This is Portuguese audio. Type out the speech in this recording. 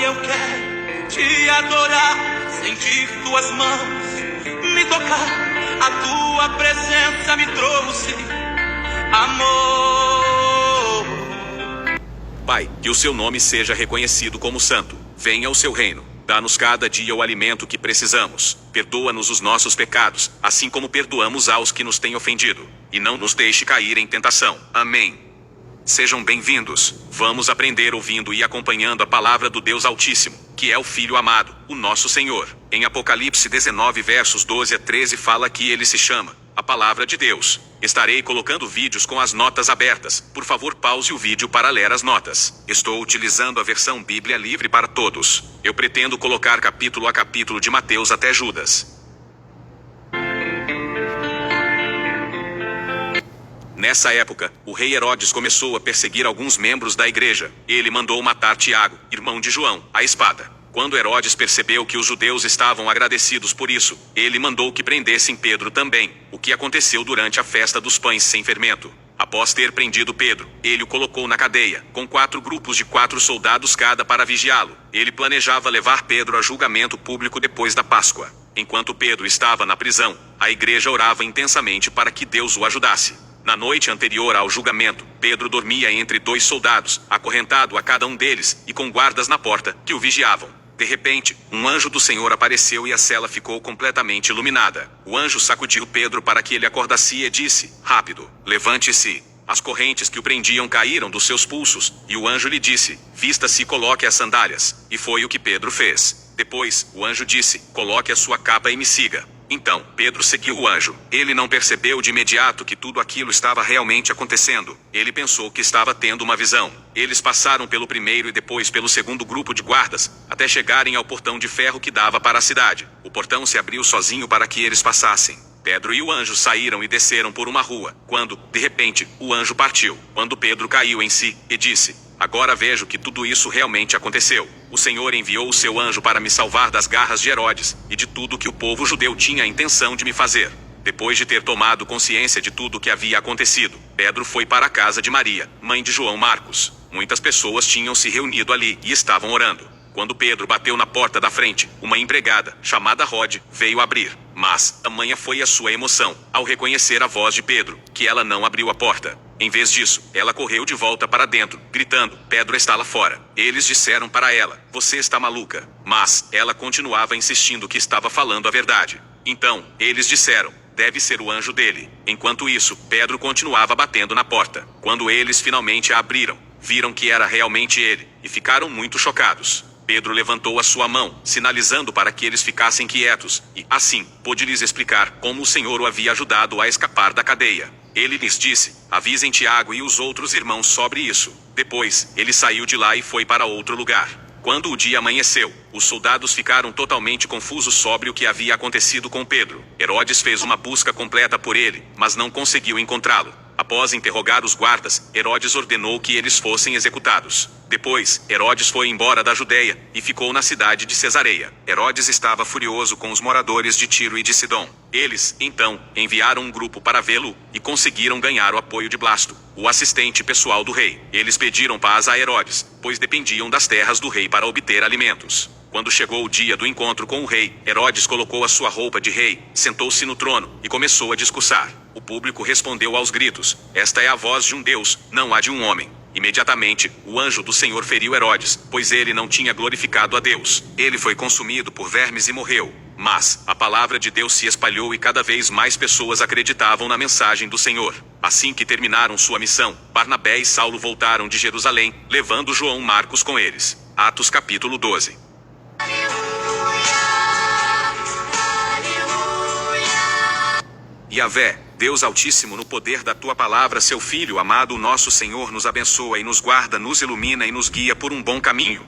eu quero te adorar, sentir tuas mãos me tocar. A tua presença me trouxe amor. Pai, que o seu nome seja reconhecido como santo. Venha o seu reino. Dá-nos cada dia o alimento que precisamos. Perdoa-nos os nossos pecados, assim como perdoamos aos que nos têm ofendido. E não nos deixe cair em tentação. Amém. Sejam bem-vindos. Vamos aprender ouvindo e acompanhando a palavra do Deus Altíssimo, que é o Filho amado, o nosso Senhor. Em Apocalipse 19 versos 12 a 13 fala que ele se chama a Palavra de Deus. Estarei colocando vídeos com as notas abertas. Por favor, pause o vídeo para ler as notas. Estou utilizando a versão Bíblia Livre para Todos. Eu pretendo colocar capítulo a capítulo de Mateus até Judas. Nessa época, o rei Herodes começou a perseguir alguns membros da igreja. Ele mandou matar Tiago, irmão de João, à espada. Quando Herodes percebeu que os judeus estavam agradecidos por isso, ele mandou que prendessem Pedro também, o que aconteceu durante a festa dos pães sem fermento. Após ter prendido Pedro, ele o colocou na cadeia, com 4 grupos de 4 soldados cada para vigiá-lo. Ele planejava levar Pedro a julgamento público depois da Páscoa. Enquanto Pedro estava na prisão, a igreja orava intensamente para que Deus o ajudasse. Na noite anterior ao julgamento, Pedro dormia entre 2 soldados, acorrentado a cada um deles, e com guardas na porta, que o vigiavam. De repente, um anjo do Senhor apareceu e a cela ficou completamente iluminada. O anjo sacudiu Pedro para que ele acordasse e disse: "Rápido, levante-se." As correntes que o prendiam caíram dos seus pulsos, e o anjo lhe disse: "Vista-se e coloque as sandálias." E foi o que Pedro fez. Depois, o anjo disse: "Coloque a sua capa e me siga." Então, Pedro seguiu o anjo. Ele não percebeu de imediato que tudo aquilo estava realmente acontecendo. Ele pensou que estava tendo uma visão. Eles passaram pelo primeiro e depois pelo segundo grupo de guardas, até chegarem ao portão de ferro que dava para a cidade. O portão se abriu sozinho para que eles passassem. Pedro e o anjo saíram e desceram por uma rua, quando, de repente, o anjo partiu. Quando Pedro caiu em si, e disse: "Agora vejo que tudo isso realmente aconteceu. O Senhor enviou o seu anjo para me salvar das garras de Herodes, e de tudo que o povo judeu tinha a intenção de me fazer." Depois de ter tomado consciência de tudo o que havia acontecido, Pedro foi para a casa de Maria, mãe de João Marcos. Muitas pessoas tinham se reunido ali e estavam orando. Quando Pedro bateu na porta da frente, uma empregada, chamada Rod, veio abrir. Mas, tamanha foi a sua emoção, ao reconhecer a voz de Pedro, que ela não abriu a porta. Em vez disso, ela correu de volta para dentro, gritando: "Pedro está lá fora." Eles disseram para ela: "Você está maluca." Mas, ela continuava insistindo que estava falando a verdade. Então, eles disseram: "Deve ser o anjo dele." Enquanto isso, Pedro continuava batendo na porta. Quando eles finalmente a abriram, viram que era realmente ele, e ficaram muito chocados. Pedro levantou a sua mão, sinalizando para que eles ficassem quietos, e, assim, pôde lhes explicar como o Senhor o havia ajudado a escapar da cadeia. Ele lhes disse: "Avisem Tiago e os outros irmãos sobre isso." Depois, ele saiu de lá e foi para outro lugar. Quando o dia amanheceu, os soldados ficaram totalmente confusos sobre o que havia acontecido com Pedro. Herodes fez uma busca completa por ele, mas não conseguiu encontrá-lo. Após interrogar os guardas, Herodes ordenou que eles fossem executados. Depois, Herodes foi embora da Judeia, e ficou na cidade de Cesareia. Herodes estava furioso com os moradores de Tiro e de Sidom. Eles, então, enviaram um grupo para vê-lo, e conseguiram ganhar o apoio de Blasto, o assistente pessoal do rei. Eles pediram paz a Herodes, pois dependiam das terras do rei para obter alimentos. Quando chegou o dia do encontro com o rei, Herodes colocou a sua roupa de rei, sentou-se no trono, e começou a discursar. O público respondeu aos gritos: "Esta é a voz de um Deus, não a de um homem." Imediatamente, o anjo do Senhor feriu Herodes, pois ele não tinha glorificado a Deus. Ele foi consumido por vermes e morreu. Mas, a palavra de Deus se espalhou e cada vez mais pessoas acreditavam na mensagem do Senhor. Assim que terminaram sua missão, Barnabé e Saulo voltaram de Jerusalém, levando João Marcos com eles. Atos capítulo 12. Yahvé, Deus Altíssimo, no poder da tua palavra, seu Filho amado, o nosso Senhor, nos abençoa e nos guarda, nos ilumina e nos guia por um bom caminho.